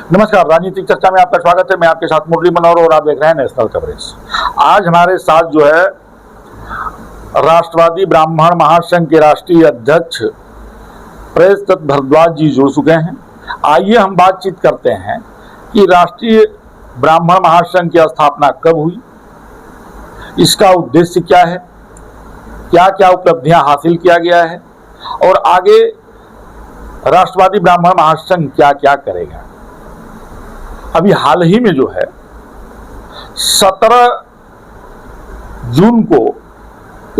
नमस्कार, राजनीतिक चर्चा में आपका स्वागत है। मैं आपके साथ मुरली मनोहर और आप देख रहे हैं नेशनल कवरेज। आज हमारे साथ जो है राष्ट्रवादी ब्राह्मण महासंघ के राष्ट्रीय अध्यक्ष प्रेसदत्त भारद्वाज जी जुड़ चुके हैं। आइए हम बातचीत करते हैं कि राष्ट्रीय ब्राह्मण महासंघ की स्थापना कब हुई, इसका उद्देश्य क्या है, क्या क्या उपलब्धियां हासिल किया गया है और आगे राष्ट्रवादी ब्राह्मण महासंघ क्या क्या करेगा। अभी हाल ही में जो है 17 जून को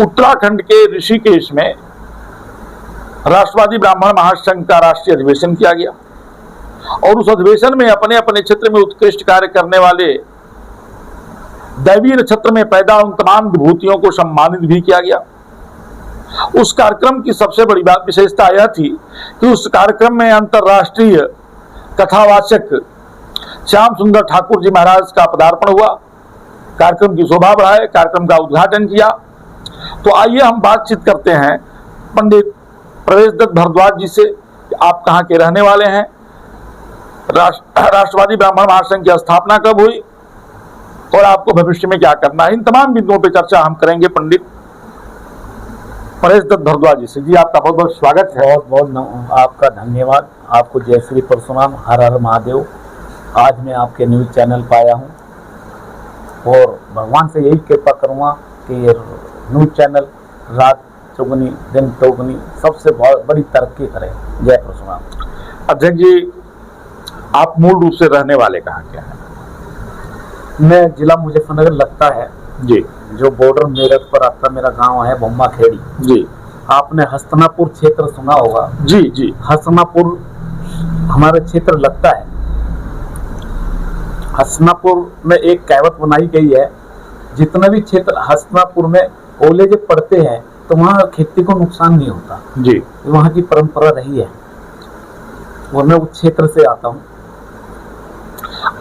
उत्तराखंड के ऋषिकेश में राष्ट्रवादी ब्राह्मण महासंघ का राष्ट्रीय अधिवेशन किया गया और उस अधिवेशन में अपने अपने क्षेत्र में उत्कृष्ट कार्य करने वाले दैवीय नक्षत्र में पैदा उन तमाम विभूतियों को सम्मानित भी किया गया। उस कार्यक्रम की सबसे बड़ी बात विशेषता यह थी कि उस कार्यक्रम में अंतर्राष्ट्रीय कथावाचक श्याम सुंदर ठाकुर जी महाराज का पदार्पण हुआ, कार्यक्रम की शोभा बढ़ाए, कार्यक्रम का उद्घाटन किया। तो आइए हम बातचीत करते हैं पंडित प्रेसदत्त भारद्वाज जी से। आप कहाँ के रहने वाले हैं, राष्ट्रवादी ब्राह्मण महासंघ की स्थापना कब हुई और आपको भविष्य में क्या करना है, इन तमाम बिंदुओं पर चर्चा हम करेंगे पंडित प्रेसदत्त भारद्वाज जी से। जी आपका बहुत बहुत स्वागत है। बहुत बहुत आपका धन्यवाद। आपको जय श्री परशुराम, हर हर महादेव। आज मैं आपके न्यूज़ चैनल पर आया हूँ और भगवान से यही कृपा करूँगा कि ये न्यूज़ चैनल रात चौगुनी दिन चौगुनी सबसे बहुत बड़ी तरक्की करे। जय परशुराम। अध्यक्ष जी, आप मूल रूप से रहने वाले कहाँ के हैं? मैं जिला मुजफ्फरनगर लगता है जी, जो बॉर्डर मेरठ पर आता मेरा गांव है भम्मा खेड़ी जी। आपने हस्तनापुर क्षेत्र सुना होगा? जी जी। हस्तनापुर हमारा क्षेत्र लगता है। हस्तनापुर में एक कहावत बनाई गई है, जितना भी क्षेत्र हस्तनापुर में ओले जब पड़ते हैं तो वहाँ खेती को नुकसान नहीं होता जी। वहाँ की परंपरा रही है और मैं उस क्षेत्र से आता हूँ।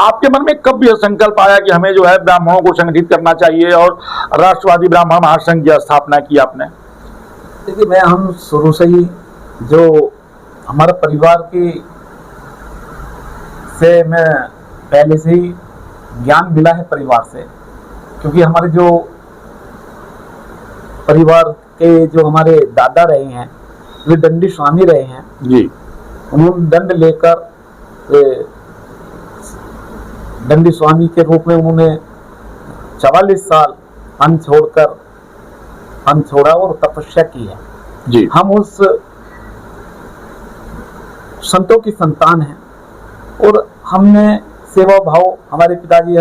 आपके मन में कब यह संकल्प आया कि हमें जो है ब्राह्मणों को संगठित करना चाहिए और राष्ट्रवादी ब्राह्मण महासंघ की स्थापना की आपने? देखिए, हम शुरू से ही जो हमारा परिवार की से मैं पहले से ही ज्ञान मिला है परिवार से, क्योंकि हमारे जो परिवार के जो हमारे दादा रहे हैं वे दंडी स्वामी रहे हैं जी। उन्होंने दंड लेकर दंडी स्वामी के रूप में उन्होंने 44 साल अन्न छोड़ा और तपस्या की है जी। हम उस संतों की संतान हैं और हमने सेवा भाव, हमारे पिताजी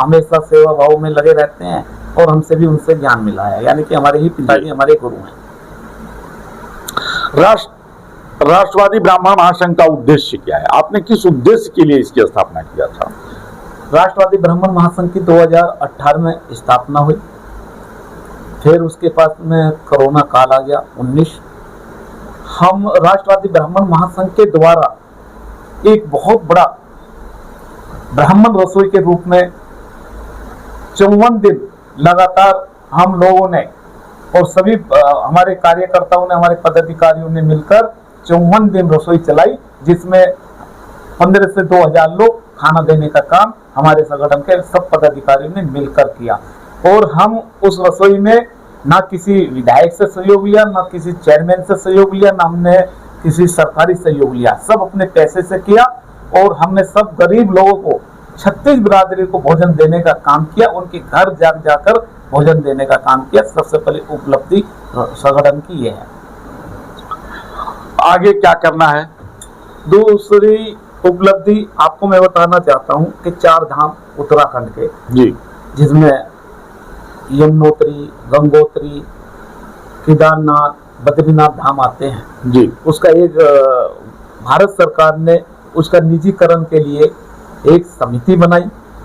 हमेशा सेवा भाव में लगे रहते हैं और हमसे भी उनसे ज्ञान मिला है, यानी कि हमारे ही पिताजी हमारे गुरु हैं। राष्ट्रवादी ब्राह्मण महासंघ का उद्देश्य क्या है? आपने किस उद्देश्य के लिए इसकी स्थापना किया था? राष्ट्रवादी ब्राह्मण महासंघ की 2018 में स्थापना हुई, फिर उसके बाद में कोरोना काल आ गया 19। हम राष्ट्रवादी ब्राह्मण महासंघ के द्वारा एक बहुत बड़ा ब्राह्मण रसोई के रूप में 54 दिन लगातार हम लोगों ने और सभी हमारे कार्यकर्ताओं ने, हमारे पदाधिकारियों ने मिलकर 54 दिन रसोई चलाई, जिसमें 15 से 2000 लोग खाना देने का काम हमारे संगठन के सब पदाधिकारियों ने मिलकर किया। और हम उस रसोई में ना किसी विधायक से सहयोग लिया, ना किसी चेयरमैन से सहयोग लिया, ना हमने किसी सरकारी सहयोग लिया, सब अपने पैसे से किया और हमने सब गरीब लोगों को 36 बिरादरी को भोजन देने का काम किया, उनके घर जाकर भोजन देने का काम किया। सबसे पहले उपलब्धि संगठन की ये है। आगे क्या करना है? दूसरी उपलब्धि आपको मैं बताना चाहता हूँ कि 4 धाम उत्तराखंड के जी, जिसमें यमुनोत्री, गंगोत्री, केदारनाथ, बद्रीनाथ धाम आते हैं जी। उसका एक भारत सरकार ने उसका निजीकरण के लिए एक समिति बनाई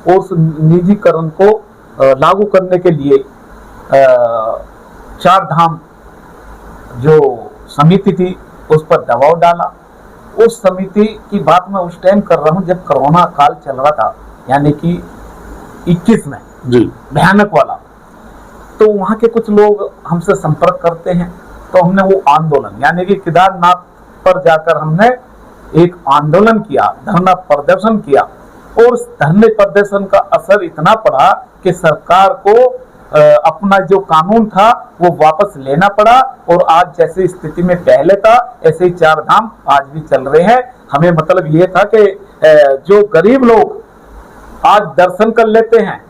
और उस निजीकरण को लागू करने के लिए 4 धाम जो समिति थी उस पर दबाव डाला। उस समिति की बात मैं उस टाइम कर रहा हूँ जब कोरोना काल चल रहा था, यानी कि 21 में जी, भयानक वाला। तो वहाँ के कुछ लोग हमसे संपर्क करते हैं, तो हमने वो आंदोलन यानी कि केदारनाथ पर जाकर हमने एक आंदोलन किया, धरना प्रदर्शन किया, और उस धरने प्रदर्शन का असर इतना पड़ा कि सरकार को अपना जो कानून था वो वापस लेना पड़ा, और आज जैसी स्थिति में पहले था ऐसे ही 4 धाम आज भी चल रहे हैं। हमें मतलब ये था कि जो गरीब लोग आज दर्शन कर लेते हैं,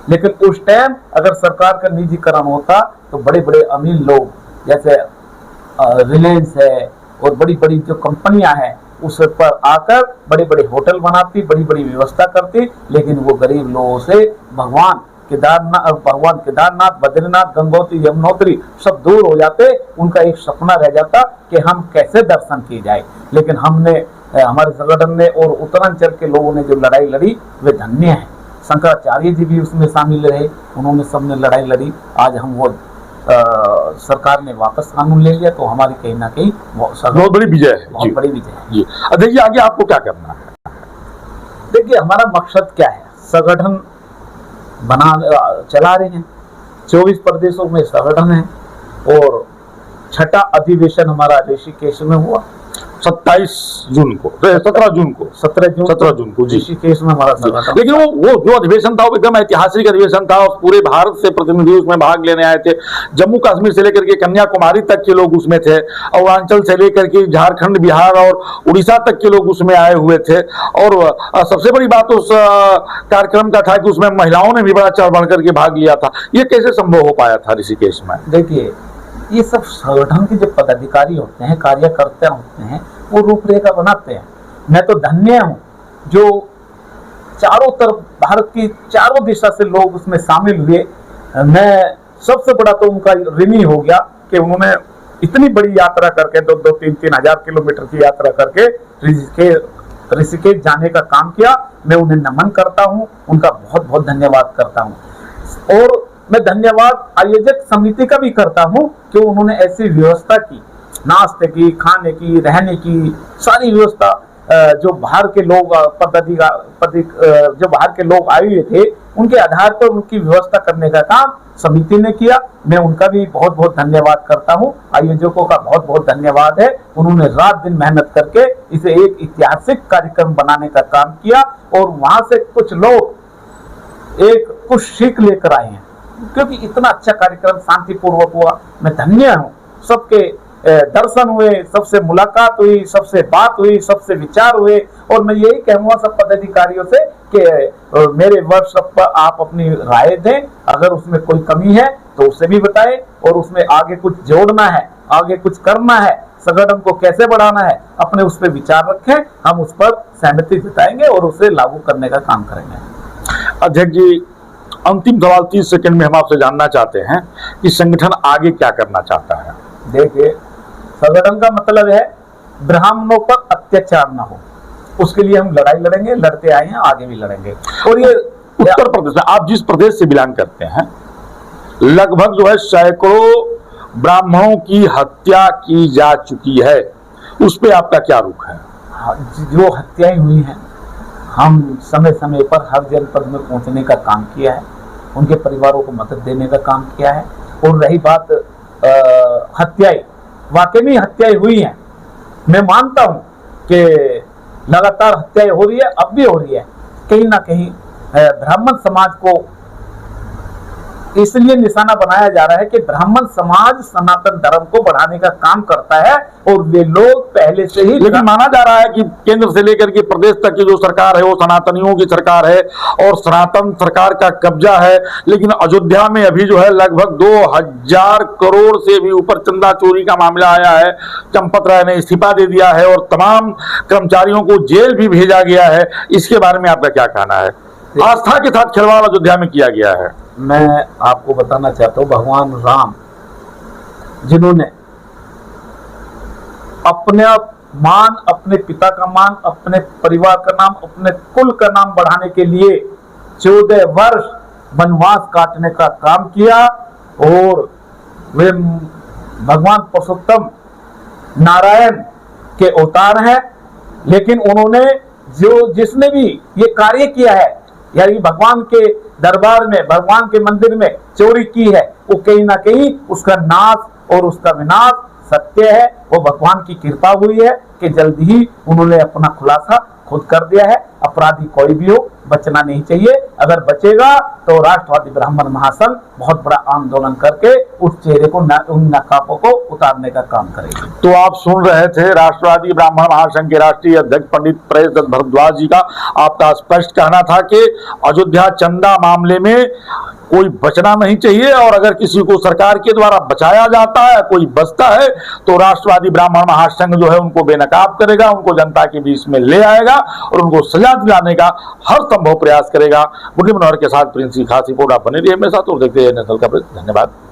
लेकिन उस टाइम अगर सरकार का निजीकरण होता तो बड़े बड़े अमीर लोग जैसे रिलायंस है और बड़ी बड़ी जो कंपनियां हैं उस पर आकर बड़े बड़े होटल बनाती, बड़ी बड़ी व्यवस्था करती, लेकिन वो गरीब लोगों से भगवान केदारनाथ, बद्रीनाथ, गंगोत्री, यमुनोत्री सब दूर हो जाते। उनका एक सपना रह जाता कि हम कैसे दर्शन किए जाए। लेकिन हमने, हमारे संगठन ने और उत्तरांचल के लोगों ने जो लड़ाई लड़ी वे धन्य है। शंकराचार्य जी भी उसमें शामिल रहे, उन्होंने सबने लड़ाई लड़ी। आज हम वो सरकार ने वापस कानून ले लिया, तो हमारी कहीं ना कहीं बहुत बड़ी विजय है, बहुत बड़ी विजय है जी। देखिए आगे आपको क्या करना है? देखिए हमारा मकसद क्या है, संगठन चला रहे हैं, 24 प्रदेशों में संगठन है, और 6ठा अधिवेशन हमारा ऋषिकेश में हुआ 17 जून को, 17 जून को जी, ऋषिकेश में हमारा संगठन। लेकिन वो जो अधिवेशन था वो एकदम ऐतिहासिक अधिवेशन था, और पूरे भारत से प्रतिनिधि उसमें भाग लेने आए थे। जम्मू कश्मीर से लेकर के कन्याकुमारी तक के लोग उसमें थे, अरुणाचल से लेकर के झारखंड, बिहार और उड़ीसा तक के लोग उसमें आए हुए थे। और सबसे बड़ी बात उस कार्यक्रम का था कि उसमें महिलाओं ने भी बड़ा चढ़ बढ़ करके भाग लिया था। ये कैसे संभव हो पाया था ऋषिकेश में? देखिए ये सब संगठन के जो पदाधिकारी होते हैं, कार्यकर्ता होते हैं, वो रूपरेखा बनाते हैं। मैं तो धन्य हूँ जो चारों तरफ भारत की चारों दिशा से लोग उसमें शामिल हुए। मैं सबसे बड़ा तो उनका ऋणी हो गया कि उन्होंने इतनी बड़ी यात्रा करके 2-3 हजार किलोमीटर की यात्रा करके ऋषिकेश जाने का काम किया। मैं उन्हें नमन करता हूँ, उनका बहुत बहुत धन्यवाद करता हूँ। और मैं धन्यवाद आयोजक समिति का भी करता हूँ कि उन्होंने ऐसी व्यवस्था की, नाश्ते की, खाने की, रहने की सारी व्यवस्था। जो बाहर के लोग जो बाहर के लोग आए हुए थे उनके आधार पर उनकी व्यवस्था करने का काम समिति ने किया। मैं उनका भी बहुत बहुत धन्यवाद करता हूँ। आयोजकों का बहुत बहुत धन्यवाद है, उन्होंने रात दिन मेहनत करके इसे एक ऐतिहासिक कार्यक्रम बनाने का काम किया, और वहां से कुछ लोग कुछ सीख लेकर आए हैं, क्योंकि इतना अच्छा कार्यक्रम शांतिपूर्वक हुआ। मैं धन्य हूँ, सबके दर्शन हुए, सबसे मुलाकात हुई, सबसे बात हुई, सबसे विचार हुए। और मैं यही कहूँगा सब पदाधिकारियों से कि मेरे वर्कशॉप पर आप अपनी राय दें, अगर उसमें कोई कमी है तो उसे भी बताएं, और उसमें आगे कुछ जोड़ना है, आगे कुछ करना है, संगठन को कैसे बढ़ाना है, अपने उस पर विचार रखें, हम उस पर सहमति जताएंगे और उसे लागू करने का काम करेंगे। अध्यक्ष जी, अंतिम सवाल 30 सेकंड में हम आपसे जानना चाहते हैं कि संगठन आगे क्या करना चाहता है? देखिए, संगठन का मतलब है ब्राह्मणों पर अत्याचार न हो, उसके लिए हम लड़ाई लड़ेंगे, लड़ते आए हैं, आगे भी लड़ेंगे। और ये उत्तर प्रदेश में, आप जिस प्रदेश से बिलोंग करते हैं, लगभग जो है सैकड़ों ब्राह्मणों की हत्या की जा चुकी है, उस पे आपका क्या रुख है? जो हत्याएं हुई हैं, हम समय समय पर हर जनपद में पहुंचने का काम किया है, उनके परिवारों को मदद देने का काम किया है। और रही बात हत्याएं, वाकई में हत्याएं हुई हैं, मैं मानता हूं कि लगातार हत्याएं हो रही है, अब भी हो रही है। कहीं ना कहीं ब्राह्मण समाज को इसलिए निशाना बनाया जा रहा है कि ब्राह्मण समाज सनातन धर्म को बढ़ाने का काम करता है, और वे लोग पहले से ही, लेकिन माना जा रहा है कि केंद्र से लेकर के प्रदेश तक की जो सरकार है वो सनातनियों की सरकार है और सनातन सरकार का कब्जा है। लेकिन अयोध्या में अभी जो है लगभग 2000 करोड़ से भी ऊपर चंदा चोरी का मामला आया है। चंपत राय ने इस्तीफा दे दिया है और तमाम कर्मचारियों को जेल भी भेजा गया है। इसके बारे में आपका क्या कहना है? आस्था के साथ खिलवाड़ अयोध्या में किया गया है। मैं आपको बताना चाहता हूँ, भगवान राम जिन्होंने अपने मान, अपने पिता का मान, अपने परिवार का नाम, अपने कुल का नाम बढ़ाने के लिए 14 वर्ष वनवास काटने का काम किया, और वे भगवान पुरुषोत्तम नारायण के अवतार हैं। लेकिन उन्होंने जिसने भी ये कार्य किया है, यानी भगवान के दरबार में, भगवान के मंदिर में चोरी की है, वो कहीं ना कहीं उसका नाश और उसका विनाश सत्य है, वो भगवान की कृपा हुई है कि जल्द ही उन्होंने अपना खुलासा खुद कर दिया है। अपराधी कोई भी हो, बचना नहीं चाहिए। अगर बचेगा तो राष्ट्रवादी ब्राह्मण महासंघ बहुत बड़ा आंदोलन करके उस चेहरे को, उन नकाबों को उतारने का काम करेगा। तो आप सुन रहे थे राष्ट्रवादी ब्राह्मण महासंघ के राष्ट्रीय अध्यक्ष पंडित प्रेसदत्त भारद्वाज जी का। आपका स्पष्ट कहना था कि अयोध्या चंदा मामले में कोई बचना नहीं चाहिए, और अगर किसी को सरकार के द्वारा बचाया जाता है, कोई बचता है, तो राष्ट्रवादी ब्राह्मण महासंघ जो है उनको बेनकाब करेगा, उनको जनता के बीच में ले आएगा और उनको सजा दिलाने का हर संभव प्रयास करेगा। बुढ़ी मनोहर के साथ प्रिंस खासी पोडा बने रही हमेशा। तो देखते हैं नेशनल कवरेज। धन्यवाद।